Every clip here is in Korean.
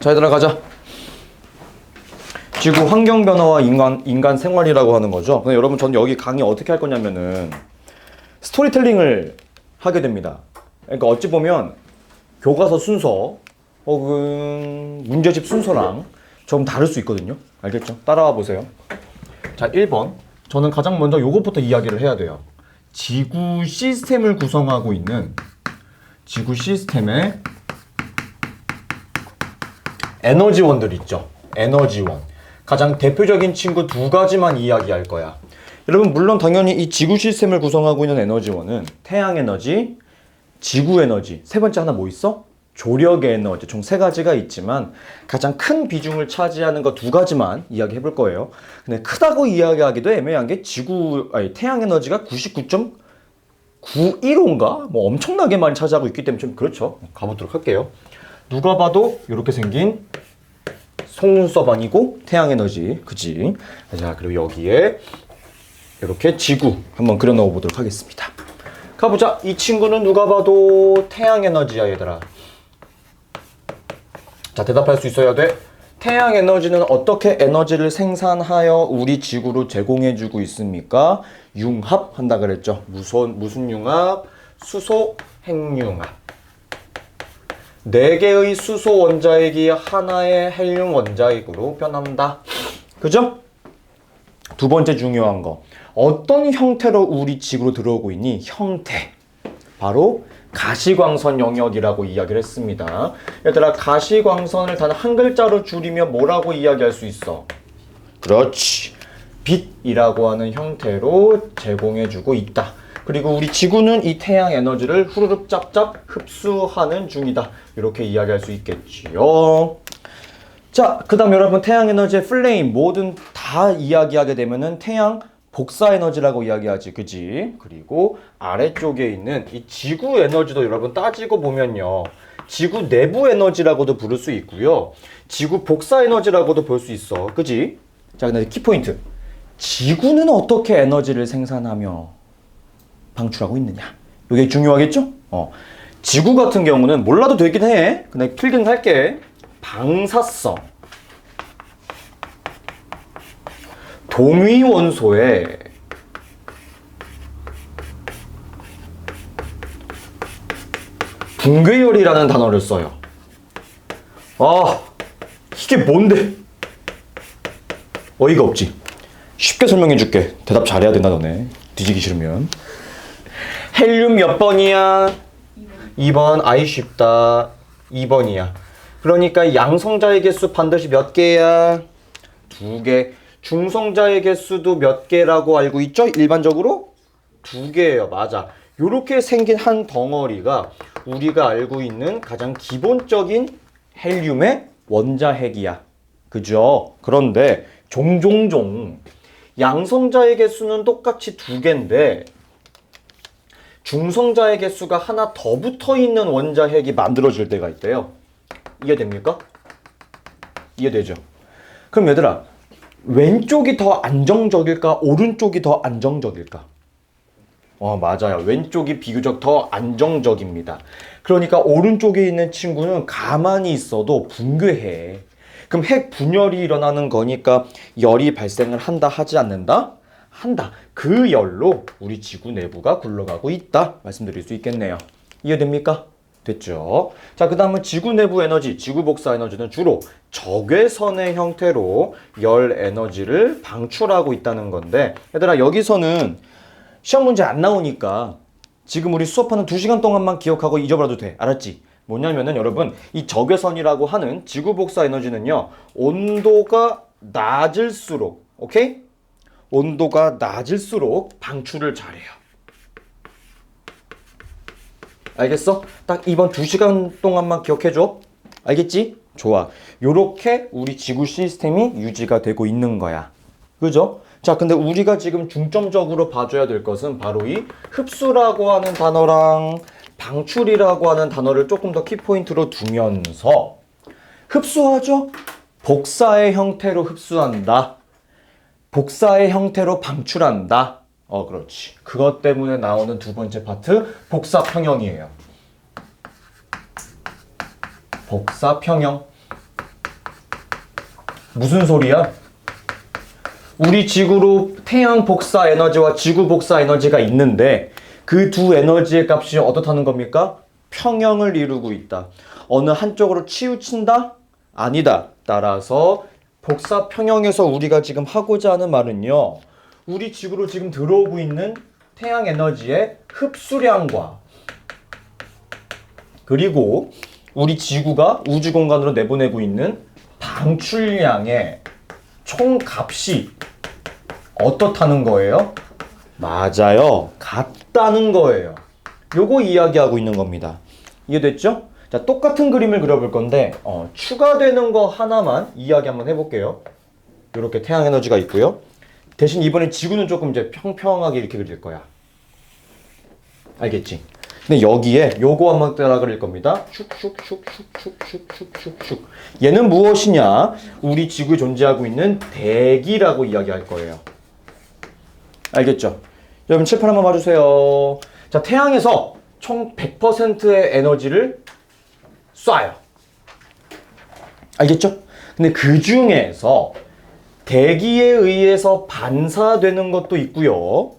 자, 얘들아 가자. 지구 환경 변화와 인간 생활이라고 하는 거죠. 근데 여러분, 저는 여기 강의 어떻게 할 거냐면은 스토리텔링을 하게 됩니다. 그러니까 어찌 보면 교과서 순서 혹은 문제집 순서랑 좀 다를 수 있거든요. 알겠죠? 따라와 보세요. 자, 1번. 저는 가장 먼저 요것부터 이야기를 해야 돼요. 지구 시스템을 구성하고 있는 지구 시스템의 에너지원들 있죠. 에너지원. 가장 대표적인 친구 두 가지만 이야기할 거야. 여러분, 물론 당연히 이 지구 시스템을 구성하고 있는 에너지원은 태양 에너지, 지구 에너지, 세 번째 하나 뭐 있어? 조력의 에너지. 총 세 가지가 있지만 가장 큰 비중을 차지하는 거 두 가지만 이야기해 볼 거예요. 근데 크다고 이야기하기도 애매한 게 태양 에너지가 99.915인가? 뭐 엄청나게 많이 차지하고 있기 때문에 좀 그렇죠. 가보도록 할게요. 누가 봐도 이렇게 생긴 속눈썹 아니고 태양 에너지, 그지? 자, 그리고 여기에 이렇게 지구 한번 그려 넣어 보도록 하겠습니다. 가보자. 이 친구는 누가 봐도 태양 에너지야, 얘들아. 자, 대답할 수 있어야 돼. 태양 에너지는 어떻게 에너지를 생산하여 우리 지구로 제공해주고 있습니까? 융합한다 그랬죠. 무슨 융합? 수소 핵융합. 4개의 수소 원자핵이 하나의 헬륨 원자핵으로 변한다. 그죠? 두 번째 중요한 거. 어떤 형태로 우리 지구로 들어오고 있니? 형태. 바로 가시광선 영역이라고 이야기를 했습니다. 얘들아, 가시광선을 단 한 글자로 줄이면 뭐라고 이야기할 수 있어? 그렇지. 빛이라고 하는 형태로 제공해주고 있다. 그리고 우리 지구는 이 태양 에너지를 후루룩 짭짭 흡수하는 중이다. 이렇게 이야기할 수 있겠지요. 자, 그 다음 여러분, 태양 에너지의 플레임 뭐든 다 이야기하게 되면은 태양 복사 에너지라고 이야기하지, 그지? 그리고 아래쪽에 있는 이 지구 에너지도 여러분 따지고 보면요, 지구 내부 에너지라고도 부를 수 있고요, 지구 복사 에너지라고도 볼 수 있어, 그지? 자, 근데 키포인트. 지구는 어떻게 에너지를 생산하며 방출하고 있느냐? 이게 중요하겠죠? 지구 같은 경우는 몰라도 되긴 해. 근데 필기는 할게. 방사성. 동위원소에 붕괴열이라는 단어를 써요. 아, 이게 뭔데? 어이가 없지? 쉽게 설명해 줄게. 대답 잘해야 된다, 너네. 뒤지기 싫으면. 헬륨 몇 번이야? 2번. 아이 쉽다. 2번이야. 그러니까 양성자의 개수 반드시 몇 개야? 2개. 중성자의 개수도 몇 개라고 알고 있죠? 일반적으로? 2개예요. 맞아. 요렇게 생긴 한 덩어리가 우리가 알고 있는 가장 기본적인 헬륨의 원자핵이야. 그죠? 그런데 종종종 양성자의 개수는 똑같이 2개인데 중성자의 개수가 하나 더 붙어있는 원자핵이 만들어질 때가 있대요. 이해됩니까? 이해되죠? 그럼 얘들아, 왼쪽이 더 안정적일까? 오른쪽이 더 안정적일까? 맞아요. 왼쪽이 비교적 더 안정적입니다. 그러니까 오른쪽에 있는 친구는 가만히 있어도 붕괴해. 그럼 핵 분열이 일어나는 거니까 열이 발생을 한다, 하지 않는다? 한다. 그 열로 우리 지구 내부가 굴러가고 있다. 말씀드릴 수 있겠네요. 이해됩니까? 됐죠? 자, 그 다음은 지구 내부 에너지, 지구 복사 에너지는 주로 적외선의 형태로 열 에너지를 방출하고 있다는 건데, 얘들아, 여기서는 시험 문제 안 나오니까 지금 우리 수업하는 2시간 동안만 기억하고 잊어버려도 돼. 알았지? 뭐냐면은 여러분, 이 적외선이라고 하는 지구 복사 에너지는요, 온도가 낮을수록, 오케이? 온도가 낮을수록 방출을 잘해요. 알겠어? 딱 이번 2시간 동안만 기억해줘. 알겠지? 좋아. 요렇게 우리 지구 시스템이 유지가 되고 있는 거야. 그죠? 자, 근데 우리가 지금 중점적으로 봐줘야 될 것은 바로 이 흡수라고 하는 단어랑 방출이라고 하는 단어를 조금 더 키포인트로 두면서, 흡수하죠? 복사의 형태로 흡수한다. 복사의 형태로 방출한다. 그렇지. 그것 때문에 나오는 두 번째 파트, 복사평형이에요. 복사평형. 무슨 소리야? 우리 지구로 태양 복사 에너지와 지구 복사 에너지가 있는데 그 두 에너지의 값이 어떻다는 겁니까? 평형을 이루고 있다. 어느 한쪽으로 치우친다? 아니다. 따라서 복사 평형에서 우리가 지금 하고자 하는 말은요. 우리 지구로 지금 들어오고 있는 태양 에너지의 흡수량과 그리고 우리 지구가 우주 공간으로 내보내고 있는 방출량의 총값이 어떻다는 거예요? 맞아요. 같다는 거예요. 요거 이야기하고 있는 겁니다. 이해됐죠? 자, 똑같은 그림을 그려볼 건데 추가되는 거 하나만 이야기 한번 해볼게요. 이렇게 태양 에너지가 있고요. 대신 이번엔 지구는 조금 이제 평평하게 이렇게 그릴 거야. 알겠지? 근데 여기에 요거 한번 따라 그릴 겁니다. 슉슉슉슉슉슉슉슉슉. 얘는 무엇이냐? 우리 지구에 존재하고 있는 대기라고 이야기할 거예요. 알겠죠? 여러분 칠판 한번 봐주세요. 자, 태양에서 총 100%의 에너지를 쏴요. 알겠죠? 근데 그 중에서 대기에 의해서 반사되는 것도 있고요.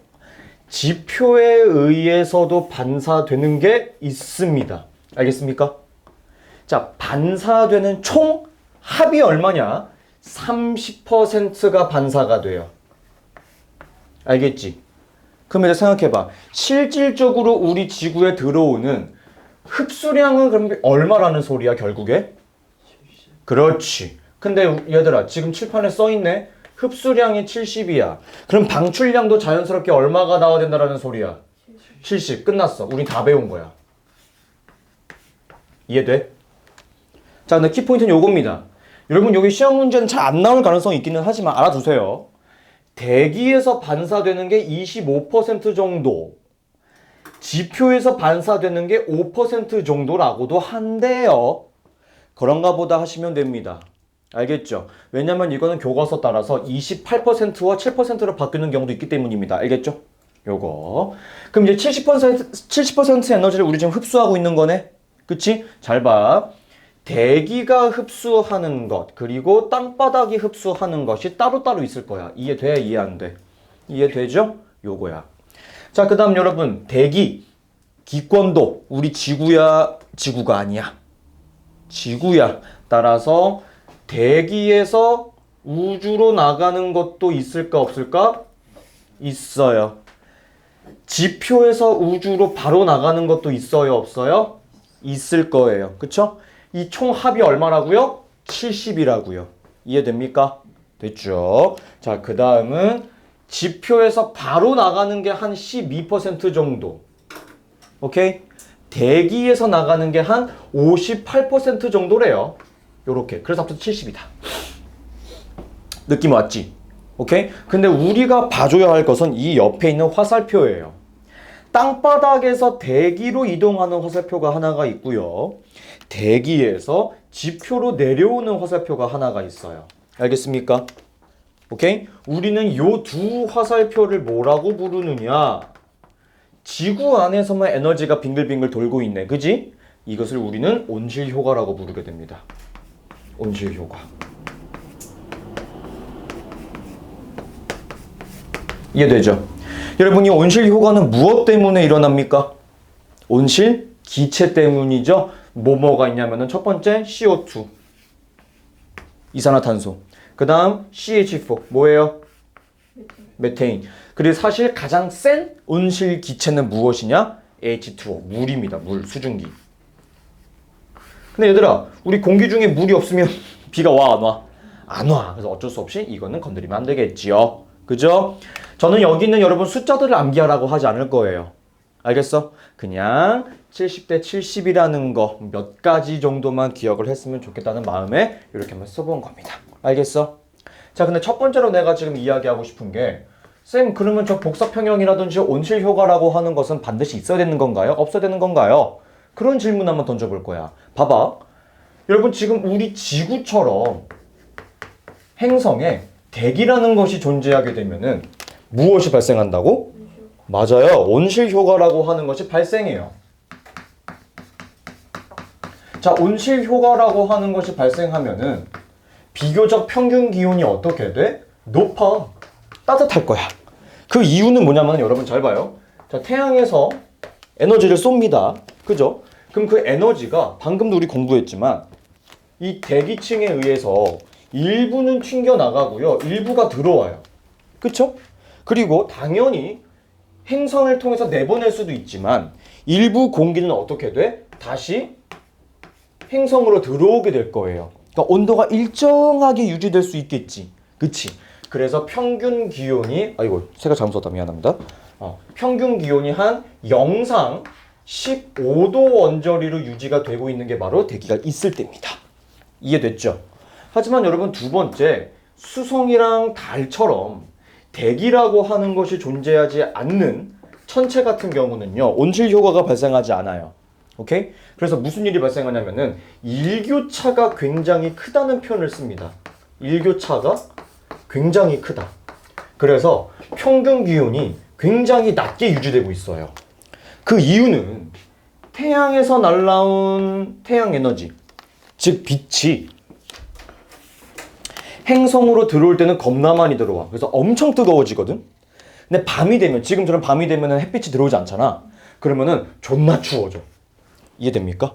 지표에 의해서도 반사되는 게 있습니다. 알겠습니까? 자, 반사되는 총 합이 얼마냐? 30%가 반사가 돼요. 알겠지? 그럼 이제 생각해봐. 실질적으로 우리 지구에 들어오는 흡수량은 그럼 얼마라는 소리야, 결국에? 그렇지. 근데 얘들아, 지금 칠판에 써있네. 흡수량이 70이야. 그럼 방출량도 자연스럽게 얼마가 나와야 된다라는 소리야? 70. 끝났어. 우린 다 배운 거야. 이해돼? 자, 근데 키포인트는 요겁니다. 여러분, 여기 시험 문제는 잘 안 나올 가능성이 있기는 하지만 알아두세요. 대기에서 반사되는 게 25% 정도, 지표에서 반사되는 게 5% 정도라고도 한대요. 그런가 보다 하시면 됩니다. 알겠죠? 왜냐면 이거는 교과서 따라서 28%와 7%로 바뀌는 경우도 있기 때문입니다. 알겠죠? 요거. 그럼 이제 70% 에너지를 우리 지금 흡수하고 있는 거네? 그치? 잘 봐. 대기가 흡수하는 것, 그리고 땅바닥이 흡수하는 것이 따로따로 있을 거야. 이해돼? 이해 안 돼? 이해되죠? 요거야. 자, 그 다음 여러분, 대기, 기권도, 우리 지구야, 지구가 아니야. 지구야. 따라서 대기에서 우주로 나가는 것도 있을까 없을까? 있어요. 지표에서 우주로 바로 나가는 것도 있어요 없어요? 있을 거예요. 그쵸? 이 총 합이 얼마라고요? 70이라고요. 이해됩니까? 됐죠? 자, 그 다음은 지표에서 바로 나가는 게 한 12% 정도. 오케이? 대기에서 나가는 게 한 58% 정도래요. 요렇게. 그래서 합쳐서 70이다. 느낌 왔지? 오케이? 근데 우리가 봐줘야 할 것은 이 옆에 있는 화살표예요. 땅바닥에서 대기로 이동하는 화살표가 하나가 있고요. 대기에서 지표로 내려오는 화살표가 하나가 있어요. 알겠습니까? 오케이? 우리는 요 두 화살표를 뭐라고 부르느냐? 지구 안에서만 에너지가 빙글빙글 돌고 있네. 그지? 이것을 우리는 온실 효과라고 부르게 됩니다. 온실 효과. 이해되죠? 여러분, 이 온실 효과는 무엇 때문에 일어납니까? 온실 기체 때문이죠. 뭐가 있냐면은 첫 번째 CO2, 이산화탄소. 그 다음 CH4, 뭐예요? 메테인. 그리고 사실 가장 센 온실 기체는 무엇이냐? H2O, 물입니다. 물, 수증기. 근데 얘들아, 우리 공기 중에 물이 없으면 비가 와, 안 와? 안 와. 그래서 어쩔 수 없이 이거는 건드리면 안 되겠지요. 그죠? 저는 여기 있는 여러분 숫자들을 암기하라고 하지 않을 거예요. 알겠어? 그냥 70대 70이라는 거 몇 가지 정도만 기억을 했으면 좋겠다는 마음에 이렇게 한번 써본 겁니다. 알겠어? 자, 근데 첫 번째로 내가 지금 이야기하고 싶은 게 쌤, 그러면 저 복사평형이라든지 온실 효과라고 하는 것은 반드시 있어야 되는 건가요? 없어야 되는 건가요? 그런 질문 한번 던져볼 거야. 봐봐. 여러분, 지금 우리 지구처럼 행성에 대기라는 것이 존재하게 되면은 무엇이 발생한다고? 맞아요. 온실 효과라고 하는 것이 발생해요. 자, 온실 효과라고 하는 것이 발생하면은 비교적 평균 기온이 어떻게 돼? 높아. 따뜻할 거야. 그 이유는 뭐냐면 여러분 잘 봐요. 자, 태양에서 에너지를 쏩니다. 그죠? 그럼 그 에너지가 방금도 우리 공부했지만 이 대기층에 의해서 일부는 튕겨나가고요. 일부가 들어와요. 그쵸? 그리고 당연히 행성을 통해서 내보낼 수도 있지만 일부 공기는 어떻게 돼? 다시 행성으로 들어오게 될 거예요. 그러니까 온도가 일정하게 유지될 수 있겠지. 그치? 그래서 평균 기온이 아이고 색깔 잘못 썼다 미안합니다. 평균 기온이 한 영상 15도 원저리로 유지가 되고 있는 게 바로 대기가 있을 때입니다. 이해됐죠? 하지만 여러분 두 번째 수성이랑 달처럼 대기라고 하는 것이 존재하지 않는 천체 같은 경우는요 온실 효과가 발생하지 않아요. 오케이? 그래서 무슨 일이 발생하냐면은 일교차가 굉장히 크다는 표현을 씁니다. 일교차가 굉장히 크다. 그래서 평균 기온이 굉장히 낮게 유지되고 있어요. 그 이유는 태양에서 날라온 태양 에너지, 즉 빛이 행성으로 들어올 때는 겁나 많이 들어와. 그래서 엄청 뜨거워지거든. 근데 밤이 되면, 지금처럼 밤이 되면 햇빛이 들어오지 않잖아. 그러면은 존나 추워져. 이해됩니까?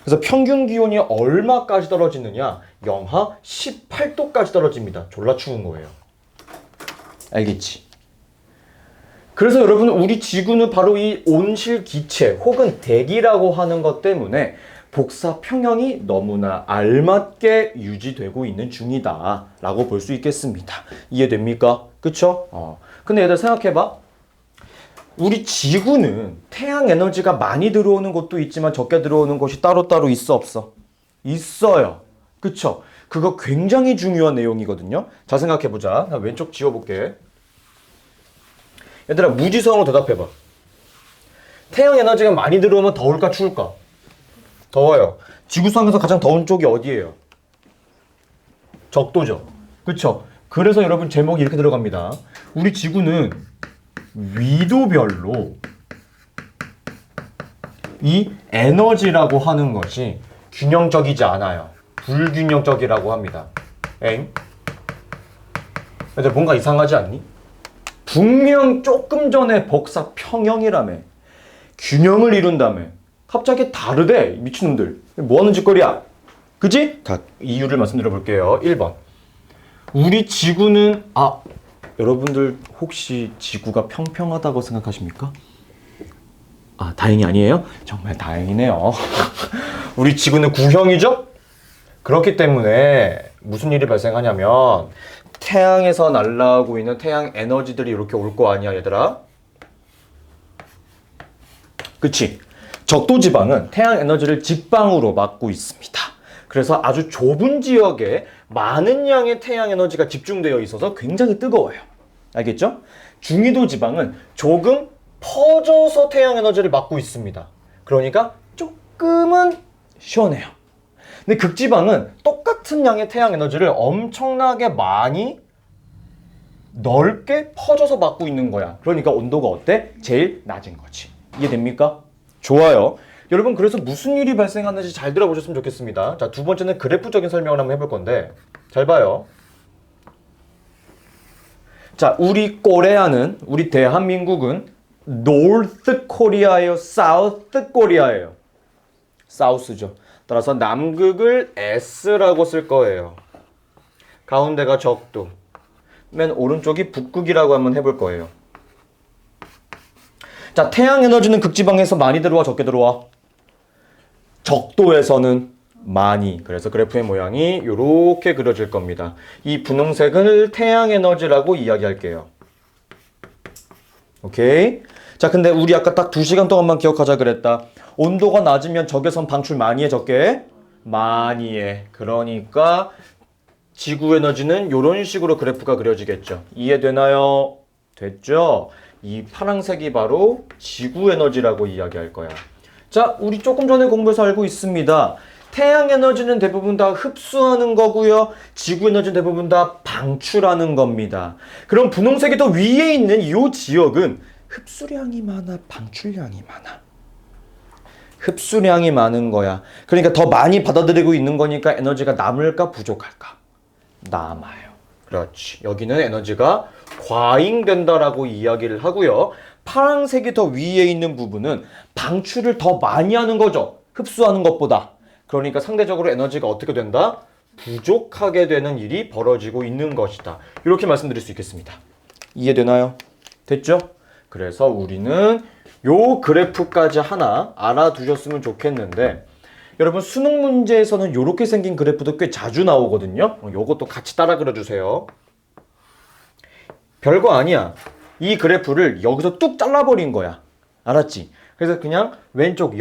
그래서 평균 기온이 얼마까지 떨어지느냐? 영하 18도까지 떨어집니다. 졸라 추운 거예요. 알겠지? 그래서 여러분 우리 지구는 바로 이 온실 기체 혹은 대기라고 하는 것 때문에 복사 평형이 너무나 알맞게 유지되고 있는 중이다 라고 볼 수 있겠습니다. 이해됩니까? 그쵸? 근데 얘들 생각해봐. 우리 지구는 태양 에너지가 많이 들어오는 곳도 있지만 적게 들어오는 곳이 따로따로 있어 없어? 있어요. 그쵸? 그거 굉장히 중요한 내용이거든요. 자 생각해보자. 나 왼쪽 지워볼게. 얘들아 무지성으로 대답해봐. 태양 에너지가 많이 들어오면 더울까 추울까? 더워요. 지구상에서 가장 더운 쪽이 어디예요? 적도죠. 그쵸? 그래서 여러분 제목이 이렇게 들어갑니다. 우리 지구는 위도별로 이 에너지라고 하는 것이 균형적이지 않아요. 불균형적이라고 합니다. 엥? 얘들 뭔가 이상하지 않니? 분명 조금 전에 복사 평형이라며 균형을 이룬다며 갑자기 다르대 미친놈들 뭐하는 짓거리야 그지? 자 이유를 말씀드려 볼게요. 1번 우리 지구는 여러분들 혹시 지구가 평평하다고 생각하십니까? 다행이 아니에요? 정말 다행이네요. 우리 지구는 구형이죠? 그렇기 때문에 무슨 일이 발생하냐면 태양에서 날아오고 있는 태양 에너지들이 이렇게 올 거 아니야 얘들아? 그치? 적도지방은 태양 에너지를 직방으로 막고 있습니다. 그래서 아주 좁은 지역에 많은 양의 태양 에너지가 집중되어 있어서 굉장히 뜨거워요. 알겠죠? 중위도 지방은 조금 퍼져서 태양 에너지를 막고 있습니다. 그러니까 조금은 시원해요. 근데 극지방은 똑같은 양의 태양 에너지를 엄청나게 많이 넓게 퍼져서 막고 있는 거야. 그러니까 온도가 어때? 제일 낮은 거지. 이해됩니까? 좋아요. 여러분 그래서 무슨 일이 발생하는지 잘 들어보셨으면 좋겠습니다. 자, 두 번째는 그래프적인 설명을 한번 해볼 건데 잘 봐요. 자, 우리 코리아는 우리 대한민국은 North Korea예요? South Korea예요? South죠. 따라서 남극을 S라고 쓸 거예요. 가운데가 적도. 맨 오른쪽이 북극이라고 한번 해볼 거예요. 자, 태양 에너지는 극지방에서 많이 들어와 적게 들어와? 적도에서는 많이. 그래서 그래프의 모양이 이렇게 그려질 겁니다. 이 분홍색을 태양 에너지라고 이야기할게요. 오케이? 자, 근데 우리 아까 딱 2시간 동안만 기억하자 그랬다. 온도가 낮으면 적외선 방출 많이 해 적게? 많이 해. 그러니까 지구 에너지는 이런 식으로 그래프가 그려지겠죠. 이해되나요? 됐죠? 이 파란색이 바로 지구 에너지라고 이야기할 거야. 자, 우리 조금 전에 공부해서 알고 있습니다. 태양 에너지는 대부분 다 흡수하는 거고요. 지구 에너지는 대부분 다 방출하는 겁니다. 그럼 분홍색이 더 위에 있는 이 지역은 흡수량이 많아, 방출량이 많아? 흡수량이 많은 거야. 그러니까 더 많이 받아들이고 있는 거니까 에너지가 남을까 부족할까? 남아요. 그렇지. 여기는 에너지가 과잉된다라고 이야기를 하고요. 파란색이 더 위에 있는 부분은 방출을 더 많이 하는 거죠. 흡수하는 것보다. 그러니까 상대적으로 에너지가 어떻게 된다? 부족하게 되는 일이 벌어지고 있는 것이다. 이렇게 말씀드릴 수 있겠습니다. 이해되나요? 됐죠? 그래서 우리는 요 그래프까지 하나 알아두셨으면 좋겠는데 여러분 수능 문제에서는 이렇게 생긴 그래프도 꽤 자주 나오거든요. 요것도 같이 따라 그려주세요. 별거 아니야. 이 그래프를 여기서 뚝 잘라버린 거야. 알았지? 그래서 그냥 왼쪽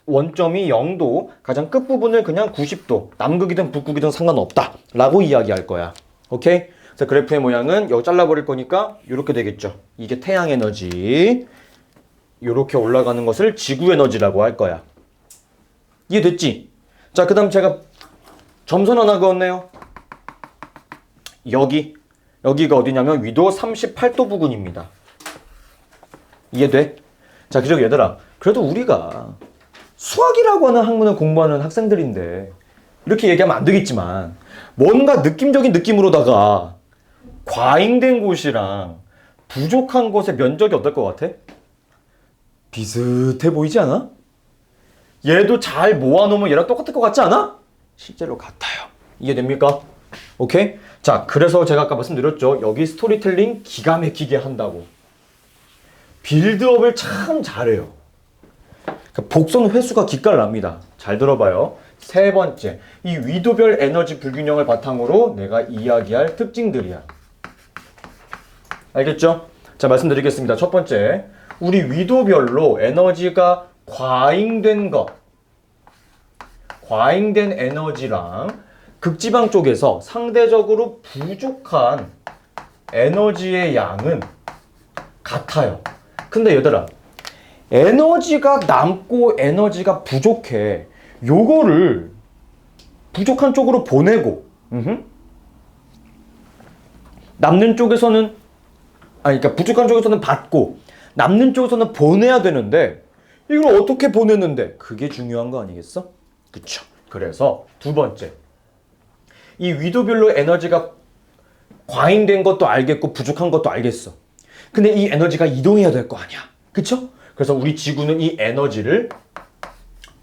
원점이 0도, 가장 끝부분을 그냥 90도, 남극이든 북극이든 상관없다 라고 이야기할 거야. 오케이? 그래서 그래프의 모양은 여기 잘라버릴 거니까 이렇게 되겠죠. 이게 태양 에너지, 이렇게 올라가는 것을 지구 에너지라고 할 거야. 이해됐지? 자, 그 다음 제가 점선 하나 그었네요. 여기가 어디냐면 위도 38도 부근입니다. 이해돼? 자, 그리고 얘들아, 그래도 우리가 수학이라고 하는 학문을 공부하는 학생들인데 이렇게 얘기하면 안 되겠지만 뭔가 느낌적인 느낌으로다가 과잉된 곳이랑 부족한 곳의 면적이 어떨 것 같아? 비슷해 보이지 않아? 얘도 잘 모아놓으면 얘랑 똑같을 것 같지 않아? 실제로 같아요. 이해됩니까? 오케이? 자, 그래서 제가 아까 말씀드렸죠. 여기 스토리텔링 기가 막히게 한다고. 빌드업을 참 잘해요. 복선 회수가 기깔 납니다. 잘 들어봐요. 세 번째, 이 위도별 에너지 불균형을 바탕으로 내가 이야기할 특징들이야. 알겠죠? 자, 말씀드리겠습니다. 첫 번째, 우리 위도별로 에너지가 과잉된 에너지랑 극지방 쪽에서 상대적으로 부족한 에너지의 양은 같아요. 근데 얘들아, 에너지가 남고 에너지가 부족해. 요거를 부족한 쪽으로 보내고 남는 쪽에서는 그러니까 부족한 쪽에서는 받고 남는 쪽에서는 보내야 되는데 이걸 어떻게 보내는데 그게 중요한 거 아니겠어? 그쵸? 그래서 두 번째, 이 위도별로 에너지가 과잉된 것도 알겠고 부족한 것도 알겠어. 근데 이 에너지가 이동해야 될 거 아니야. 그쵸? 그래서 우리 지구는 이 에너지를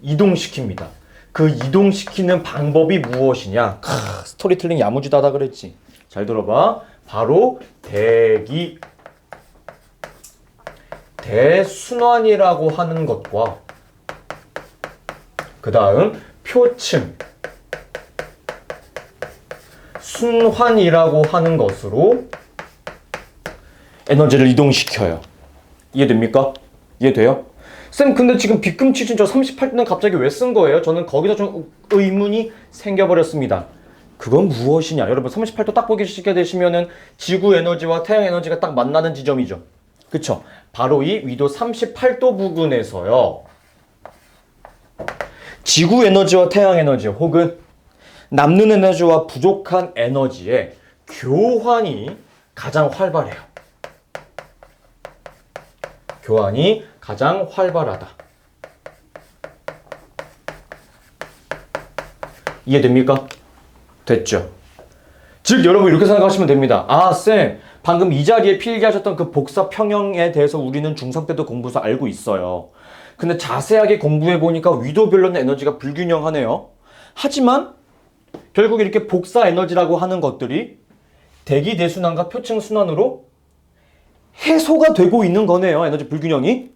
이동시킵니다. 그 이동시키는 방법이 무엇이냐? 스토리텔링 야무지다다 그랬지. 잘 들어봐. 바로 대순환이라고 하는 것과 그 다음 표층, 순환이라고 하는 것으로 에너지를 이동시켜요. 이해됩니까? 이해돼요? 쌤, 근데 지금 빗금치진 저 38도는 갑자기 왜 쓴 거예요? 저는 거기서 좀 의문이 생겨버렸습니다. 그건 무엇이냐? 여러분 38도 딱 보시게 되시면은 지구 에너지와 태양 에너지가 딱 만나는 지점이죠. 그쵸? 바로 이 위도 38도 부근에서요. 지구 에너지와 태양 에너지 혹은 남는 에너지와 부족한 에너지의 교환이 가장 활발해요. 교환이 가장 활발하다. 이해됩니까? 됐죠? 즉 여러분 이렇게 생각하시면 됩니다. 아, 쌤, 방금 이 자리에 필기하셨던 그 복사 평형에 대해서 우리는 중3 때도 공부해서 알고 있어요. 근데 자세하게 공부해보니까 위도별로는 에너지가 불균형하네요. 하지만 결국 이렇게 복사 에너지라고 하는 것들이 대기 대순환과 표층 순환으로 해소가 되고 있는 거네요. 에너지 불균형이.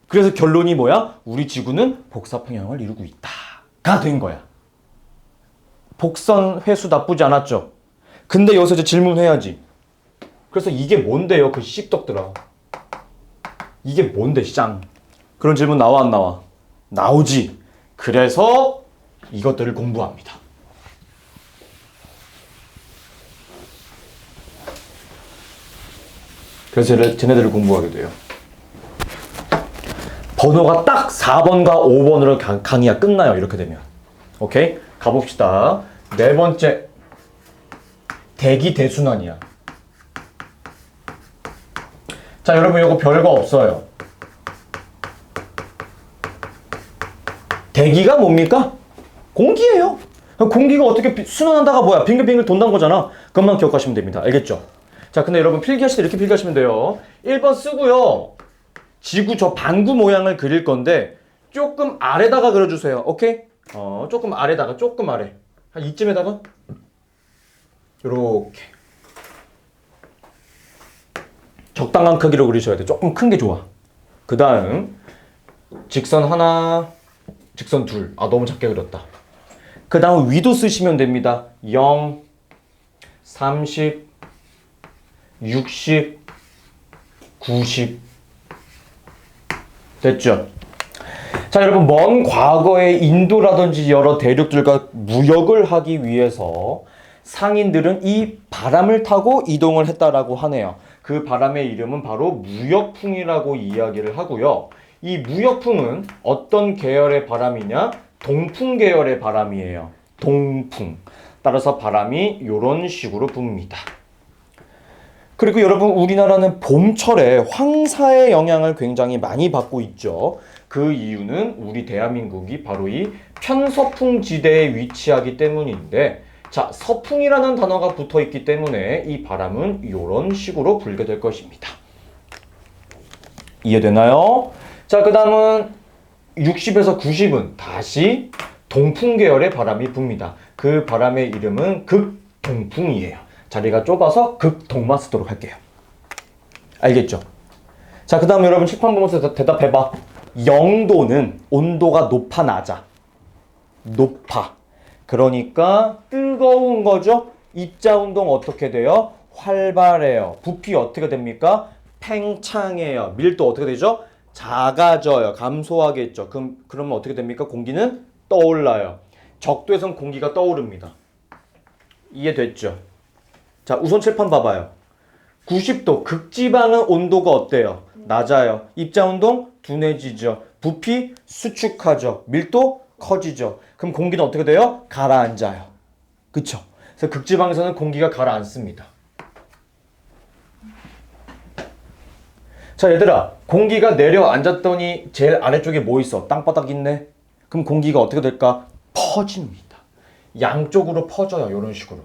그래서 결론이 뭐야? 우리 지구는 복사 평형을 이루고 있다가 된 거야. 복선 회수 나쁘지 않았죠? 근데 여기서 이제 질문해야지. 그래서 이게 뭔데요? 그 씹덕들아. 이게 뭔데, 짱? 그런 질문 나와 안 나와? 나오지. 그래서 이것들을 공부합니다. 그래서 쟤네들을 공부하게 돼요. 번호가 딱 4번과 5번으로 강의가 끝나요. 이렇게 되면. 오케이? 가봅시다. 네 번째. 대기 대순환이야. 자, 여러분 이거 별거 없어요. 대기가 뭡니까? 공기예요. 공기가 어떻게 순환한다가 뭐야? 빙글빙글 돈다는 거잖아. 그것만 기억하시면 됩니다. 알겠죠? 자, 근데 여러분 필기하실 때 이렇게 필기하시면 돼요. 1번 쓰고요. 지구 저 반구 모양을 그릴 건데 조금 아래다가 그려주세요. 오케이? 조금 아래다가, 조금 아래. 한 이쯤에다가 요렇게 적당한 크기로 그리셔야 돼. 조금 큰 게 좋아. 그 다음 직선 하나, 직선 둘. 아, 너무 작게 그렸다. 그 다음 위도 쓰시면 됩니다. 0, 30, 60, 90. 됐죠? 자, 여러분, 먼 과거에 인도라든지 여러 대륙들과 무역을 하기 위해서 상인들은 이 바람을 타고 이동을 했다라고 하네요. 그 바람의 이름은 바로 무역풍이라고 이야기를 하고요. 이 무역풍은 어떤 계열의 바람이냐? 동풍 계열의 바람이에요. 동풍. 따라서 바람이 이런 식으로 붑니다. 그리고 여러분, 우리나라는 봄철에 황사의 영향을 굉장히 많이 받고 있죠. 그 이유는 우리 대한민국이 바로 이 편서풍 지대에 위치하기 때문인데, 자, 서풍이라는 단어가 붙어 있기 때문에 이 바람은 이런 식으로 불게 될 것입니다. 이해되나요? 자, 그 다음은 60에서 90은 다시 동풍 계열의 바람이 붑니다. 그 바람의 이름은 극동풍이에요. 자리가 좁아서 극동만 쓰도록 할게요. 알겠죠? 자, 그 다음 여러분 칠판 보면서 대답해봐. 영도는 온도가 높아 낮아? 높아. 그러니까 뜨거운 거죠. 입자운동 어떻게 돼요? 활발해요. 부피 어떻게 됩니까? 팽창해요. 밀도 어떻게 되죠? 작아져요. 감소하겠죠. 그러면 어떻게 됩니까? 공기는 떠올라요. 적도에선 공기가 떠오릅니다. 이해됐죠? 자, 우선 칠판 봐봐요. 90도 극지방은 온도가 어때요? 낮아요. 입자운동 둔해지죠. 부피 수축하죠. 밀도 커지죠. 그럼 공기는 어떻게 돼요? 가라앉아요. 그쵸? 그래서 극지방에서는 공기가 가라앉습니다. 자, 얘들아, 공기가 내려앉았더니 제일 아래쪽에 뭐 있어? 땅바닥 있네? 그럼 공기가 어떻게 될까? 퍼집니다. 양쪽으로 퍼져요. 이런 식으로.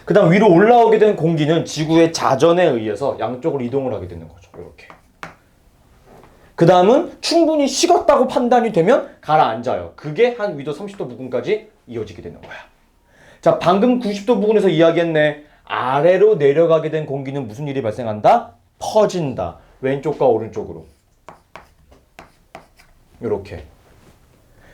그 다음 위로 올라오게 된 공기는 지구의 자전에 의해서 양쪽으로 이동을 하게 되는 거죠. 이렇게. 그 다음은 충분히 식었다고 판단이 되면 가라앉아요. 그게 한 위도 30도 부근까지 이어지게 되는 거야. 자, 방금 90도 부근에서 이야기했네. 아래로 내려가게 된 공기는 무슨 일이 발생한다? 퍼진다. 왼쪽과 오른쪽으로. 이렇게.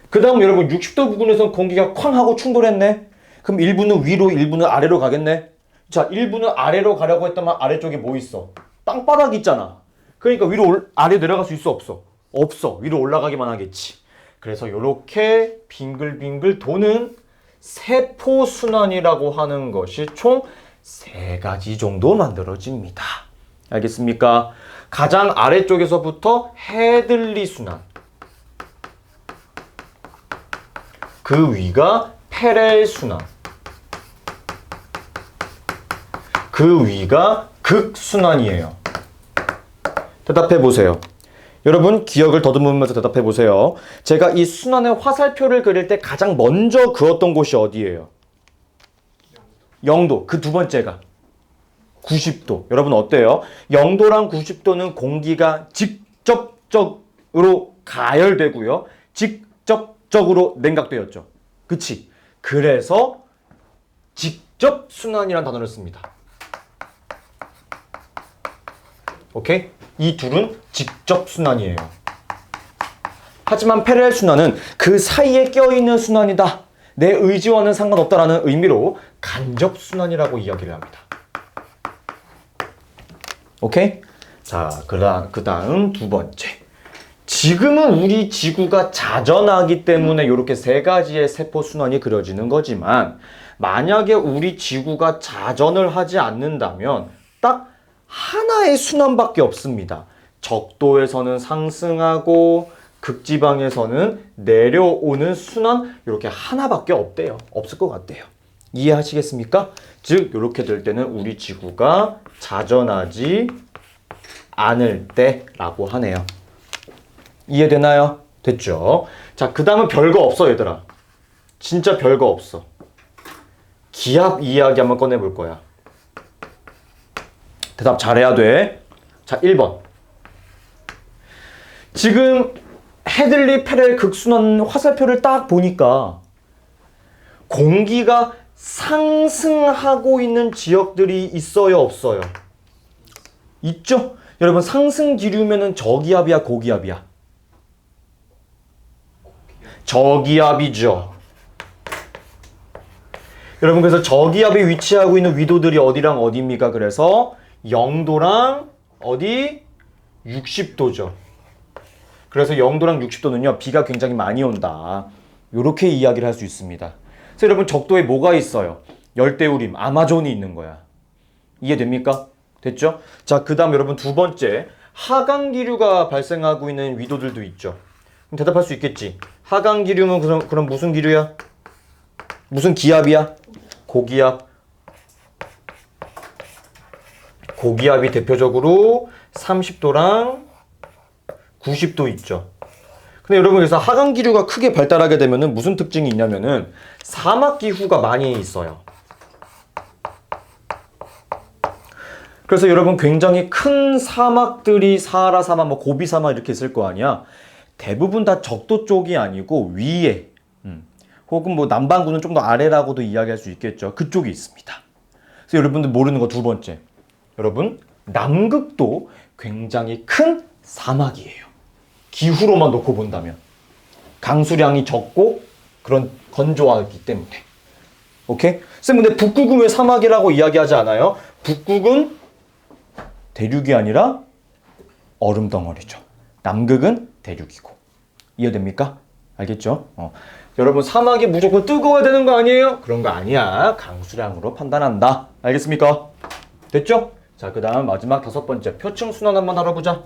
그 다음 여러분 60도 부근에서 공기가 쾅 하고 충돌했네. 그럼 일부는 위로, 일부는 아래로 가겠네. 자, 일부는 아래로 가려고 했다면 아래쪽에 뭐 있어? 땅바닥 있잖아. 그러니까 아래 내려갈 수 있어, 없어? 없어. 위로 올라가기만 하겠지. 그래서 이렇게 빙글빙글 도는 세포순환이라고 하는 것이 총 3가지 정도 만들어집니다. 알겠습니까? 가장 아래쪽에서부터 해들리 순환. 그 위가 페렐 순환. 그 위가 극순환이에요. 대답해 보세요. 여러분 기억을 더듬으면서 대답해 보세요. 제가 이 순환의 화살표를 그릴 때 가장 먼저 그었던 곳이 어디예요? 0도. 그 두 번째가 90도. 여러분 어때요? 0도랑 90도는 공기가 직접적으로 가열되고요. 직접적으로 냉각되었죠. 그치? 그래서 직접 순환이라는 단어를 씁니다. 오케이? 이 둘은 직접 순환이에요. 하지만 페렐 순환은 그 사이에 껴있는 순환이다. 내 의지와는 상관없다라는 의미로 간접 순환이라고 이야기를 합니다. 오케이? 자, 그 다음 두 번째. 지금은 우리 지구가 자전하기 때문에 이렇게 3가지의 세포 순환이 그려지는 거지만 만약에 우리 지구가 자전을 하지 않는다면 딱 하나의 순환밖에 없습니다. 적도에서는 상승하고 극지방에서는 내려오는 순환 이렇게 하나밖에 없대요. 없을 것 같대요. 이해하시겠습니까? 즉 이렇게 될 때는 우리 지구가 자전하지 않을 때라고 하네요. 이해되나요? 됐죠? 자, 그 다음은 별거 없어 얘들아. 진짜 별거 없어. 기압 이야기 한번 꺼내볼 거야. 대답 잘해야 돼. 자, 1번. 지금 해들리 페렐 극순환 화살표를 딱 보니까 공기가 상승하고 있는 지역들이 있어요, 없어요? 있죠? 여러분, 상승 기류면은 저기압이야, 고기압이야? 저기압이죠. 여러분, 그래서 저기압에 위치하고 있는 위도들이 어디랑 어디입니까? 그래서 0도랑 어디? 60도죠. 그래서 0도랑 60도는요, 비가 굉장히 많이 온다. 요렇게 이야기를 할 수 있습니다. 그래서 여러분, 적도에 뭐가 있어요? 열대우림, 아마존이 있는 거야. 이해됩니까? 됐죠? 자, 그 다음 여러분, 두 번째. 하강기류가 발생하고 있는 위도들도 있죠. 그럼 대답할 수 있겠지? 하강기류는 그럼 무슨 기류야? 무슨 기압이야? 고기압. 고기압이 대표적으로 30도랑 90도 있죠. 근데 여러분, 그래서 하강기류가 크게 발달하게 되면은 무슨 특징이 있냐면은 사막기후가 많이 있어요. 그래서 여러분, 굉장히 큰 사막들이 사하라 사막, 뭐 고비 사막 이렇게 있을 거 아니야. 대부분 다 적도 쪽이 아니고 위에, 혹은 뭐 남반구는 좀 더 아래라고도 이야기할 수 있겠죠. 그쪽이 있습니다. 그래서 여러분들 모르는 거 두 번째. 여러분, 남극도 굉장히 큰 사막이에요. 기후로만 놓고 본다면. 강수량이 적고 그런 건조하기 때문에. 오케이? 쌤, 근데 북극은 왜 사막이라고 이야기하지 않아요? 북극은 대륙이 아니라 얼음 덩어리죠. 남극은 대륙이고. 이해됩니까? 알겠죠? 여러분, 사막이 무조건 뜨거워야 되는 거 아니에요? 그런 거 아니야. 강수량으로 판단한다. 알겠습니까? 됐죠? 자, 그 다음 마지막 다섯 번째. 표층 순환 한번 알아보자.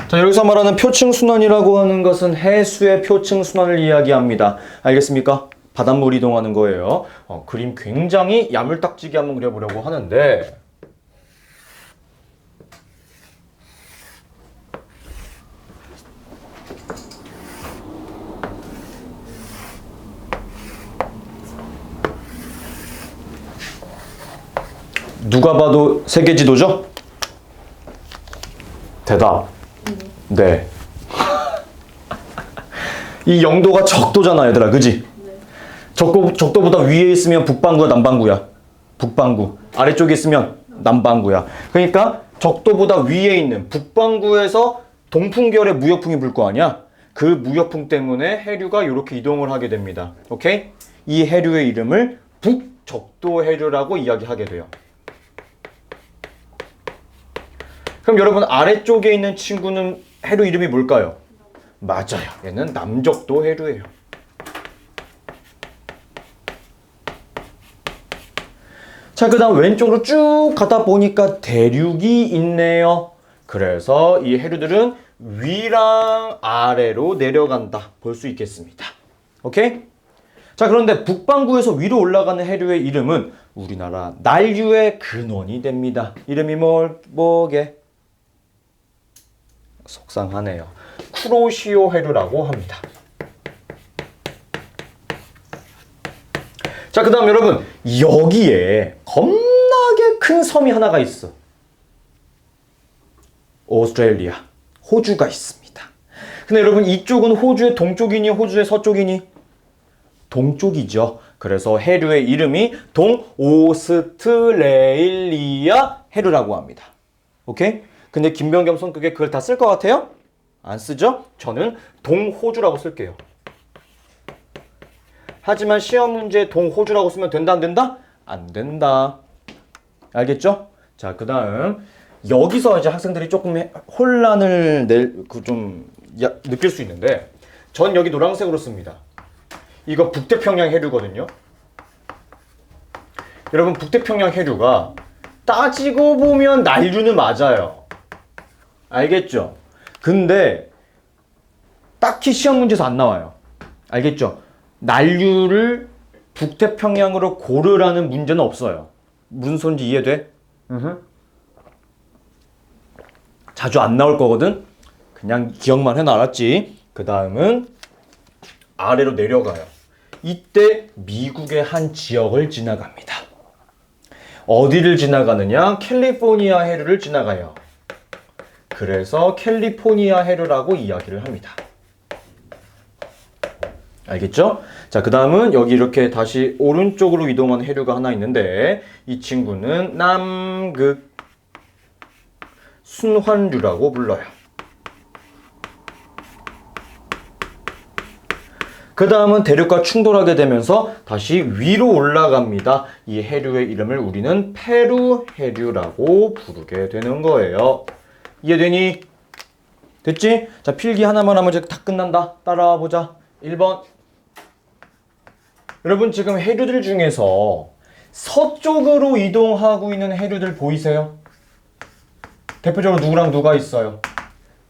자, 여기서 말하는 표층 순환이라고 하는 것은 해수의 표층 순환을 이야기합니다. 알겠습니까? 바닷물 이동하는 거예요. 그림 굉장히 야물딱지게 한번 그려보려고 하는데, 누가 봐도 세계지도죠? 대답. 네. 이 0도가 적도잖아, 얘들아. 그지? 네. 적도보다 위에 있으면 북반구야, 남반구야? 북반구. 아래쪽에 있으면 남반구야. 그러니까 적도보다 위에 있는 북반구에서 동풍결의 무역풍이 불 거 아니야? 그 무역풍 때문에 해류가 이렇게 이동을 하게 됩니다. 오케이? 이 해류의 이름을 북적도 해류라고 이야기하게 돼요. 그럼 여러분, 아래쪽에 있는 친구는 해류 이름이 뭘까요? 맞아요. 얘는 남적도 해류예요. 자, 그 다음 왼쪽으로 쭉 가다 보니까 대륙이 있네요. 그래서 이 해류들은 위랑 아래로 내려간다. 볼 수 있겠습니다. 오케이? 자, 그런데 북반구에서 위로 올라가는 해류의 이름은 우리나라 난류의 근원이 됩니다. 이름이 뭐게? 속상하네요. 쿠로시오 해류라고 합니다. 자, 그 다음 여러분, 여기에 겁나게 큰 섬이 하나가 있어. 오스트레일리아, 호주가 있습니다. 근데 여러분, 이쪽은 호주의 동쪽이니 호주의 서쪽이니? 동쪽이죠. 그래서 해류의 이름이 동오스트레일리아 해류라고 합니다. 오케이? 근데 김병겸 성격에 그걸 다 쓸 것 같아요? 안 쓰죠? 저는 동호주라고 쓸게요. 하지만 시험 문제에 동호주라고 쓰면 된다, 안 된다? 안 된다. 알겠죠? 자, 그 다음 여기서 이제 학생들이 조금 혼란을 느낄 수 있는데, 전 여기 노란색으로 씁니다. 이거 북태평양 해류거든요. 여러분, 북태평양 해류가 따지고 보면 난류는 맞아요. 알겠죠? 근데 딱히 시험 문제에서 안 나와요. 알겠죠? 난류를 북태평양으로 고르라는 문제는 없어요. 무슨 소리인지 이해돼? 자주 안 나올 거거든. 그냥 기억만 해놔, 알았지? 그 다음은 아래로 내려가요. 이때 미국의 한 지역을 지나갑니다. 어디를 지나가느냐? 캘리포니아 해류를 지나가요. 그래서 캘리포니아 해류라고 이야기를 합니다. 알겠죠? 자, 그 다음은 여기 이렇게 다시 오른쪽으로 이동하는 해류가 하나 있는데 이 친구는 남극 순환류라고 불러요. 그 다음은 대륙과 충돌하게 되면서 다시 위로 올라갑니다. 이 해류의 이름을 우리는 페루 해류라고 부르게 되는 거예요. 이해되니? 됐지? 자, 필기 하나만 하면 이제 다 끝난다. 따라와 보자. 1번. 여러분 지금 해류들 중에서 서쪽으로 이동하고 있는 해류들 보이세요? 대표적으로 누구랑 누가 있어요?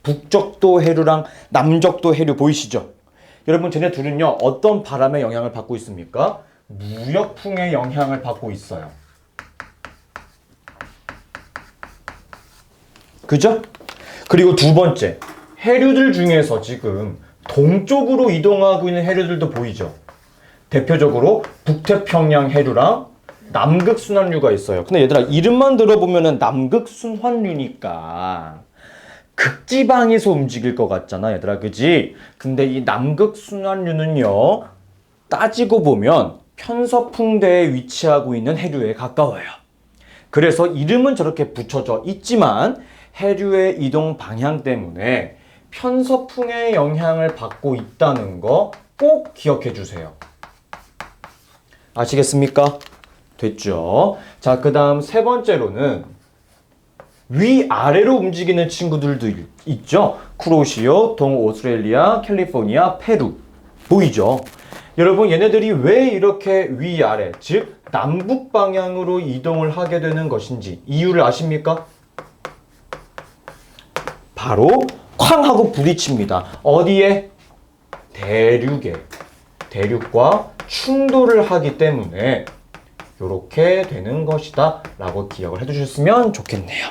북적도 해류랑 남적도 해류 보이시죠? 여러분 쟤네 둘은요 어떤 바람의 영향을 받고 있습니까? 무역풍의 영향을 받고 있어요. 그죠? 그리고 두 번째, 해류들 중에서 지금 동쪽으로 이동하고 있는 해류들도 보이죠? 대표적으로 북태평양 해류랑 남극순환류가 있어요. 근데 얘들아 이름만 들어보면은 남극순환류니까 극지방에서 움직일 것 같잖아 얘들아, 그지? 근데 이 남극순환류는요 따지고 보면 편서풍대에 위치하고 있는 해류에 가까워요. 그래서 이름은 저렇게 붙여져 있지만 해류의 이동 방향 때문에 편서풍의 영향을 받고 있다는 거 꼭 기억해 주세요. 아시겠습니까? 됐죠? 자, 그 다음 세 번째로는 위아래로 움직이는 친구들도 있죠? 크로시오, 동오스트레일리아, 캘리포니아, 페루. 보이죠? 여러분 얘네들이 왜 이렇게 위아래, 즉 남북 방향으로 이동을 하게 되는 것인지 이유를 아십니까? 바로 쾅 하고 부딪힙니다. 어디에? 대륙에. 대륙과 충돌을 하기 때문에 이렇게 되는 것이다 라고 기억을 해두셨으면 좋겠네요.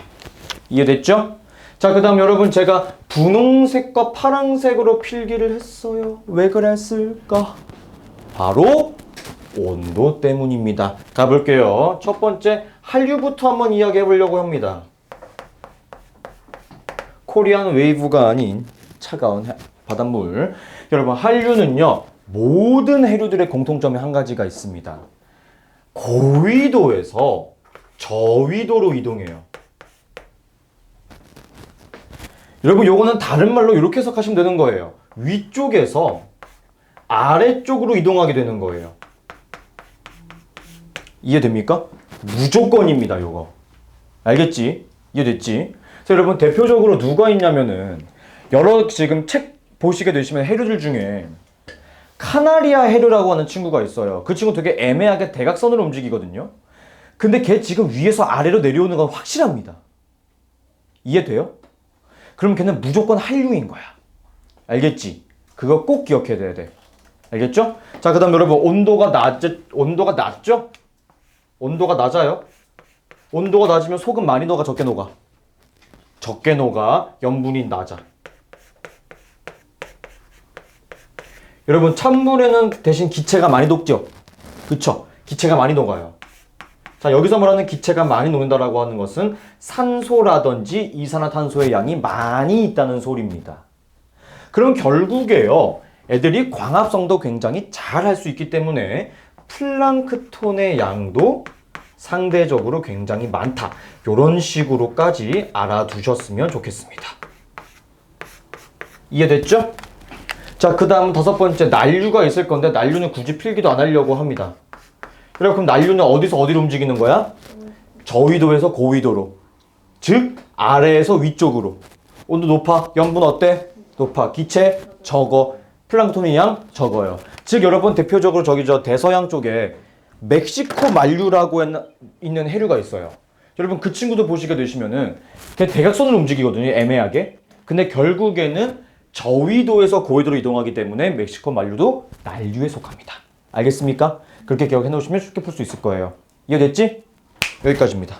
이해됐죠? 자, 그 다음 여러분 제가 분홍색과 파란색으로 필기를 했어요. 왜 그랬을까? 바로 온도 때문입니다. 가볼게요. 첫 번째 한류부터 한번 이야기해 보려고 합니다. 코리안 웨이브가 아닌 차가운 바닷물. 여러분 한류는요 모든 해류들의 공통점이 한 가지가 있습니다. 고위도에서 저위도로 이동해요. 여러분 요거는 다른 말로 이렇게 해석하시면 되는 거예요. 위쪽에서 아래쪽으로 이동하게 되는 거예요. 이해됩니까? 무조건입니다 요거. 알겠지? 이해됐지? 그래서 여러분 대표적으로 누가 있냐면은 여러 지금 책 보시게 되시면 해류들 중에 카나리아 해류라고 하는 친구가 있어요. 그 친구 되게 애매하게 대각선으로 움직이거든요. 근데 걔 지금 위에서 아래로 내려오는 건 확실합니다. 이해돼요? 그럼 걔는 무조건 한류인 거야. 알겠지? 그거 꼭 기억해야 돼. 알겠죠? 자, 그 다음 여러분 온도가 낮죠? 온도가 낮아요. 온도가 낮으면 소금 많이 녹아, 적게 녹아? 적게 녹아. 염분이 낮아. 여러분 찬물에는 대신 기체가 많이 녹죠? 그쵸? 기체가 많이 녹아요. 자, 여기서 말하는 기체가 많이 녹는다라고 하는 것은 산소라든지 이산화탄소의 양이 많이 있다는 소리입니다. 그럼 결국에요, 애들이 광합성도 굉장히 잘 할 수 있기 때문에 플랑크톤의 양도 상대적으로 굉장히 많다. 이런 식으로까지 알아두셨으면 좋겠습니다. 이해됐죠? 자, 그 다음 다섯 번째 난류가 있을 건데 난류는 굳이 필기도 안 하려고 합니다. 그럼 난류는 어디서 어디로 움직이는 거야? 저위도에서 고위도로. 즉 아래에서 위쪽으로. 온도 높아? 염분 어때? 높아. 기체 적어. 플랑크톤의 양 적어요. 즉 여러분 대표적으로 저기 저 대서양 쪽에 멕시코 만류라고 있는 해류가 있어요. 여러분 그 친구도 보시게 되시면은 그냥 대각선으로 움직이거든요. 애매하게. 근데 결국에는 저위도에서 고위도로 이동하기 때문에 멕시코 만류도 난류에 속합니다. 알겠습니까? 그렇게 기억해 놓으시면 쉽게 풀 수 있을 거예요. 이해됐지? 여기까지입니다.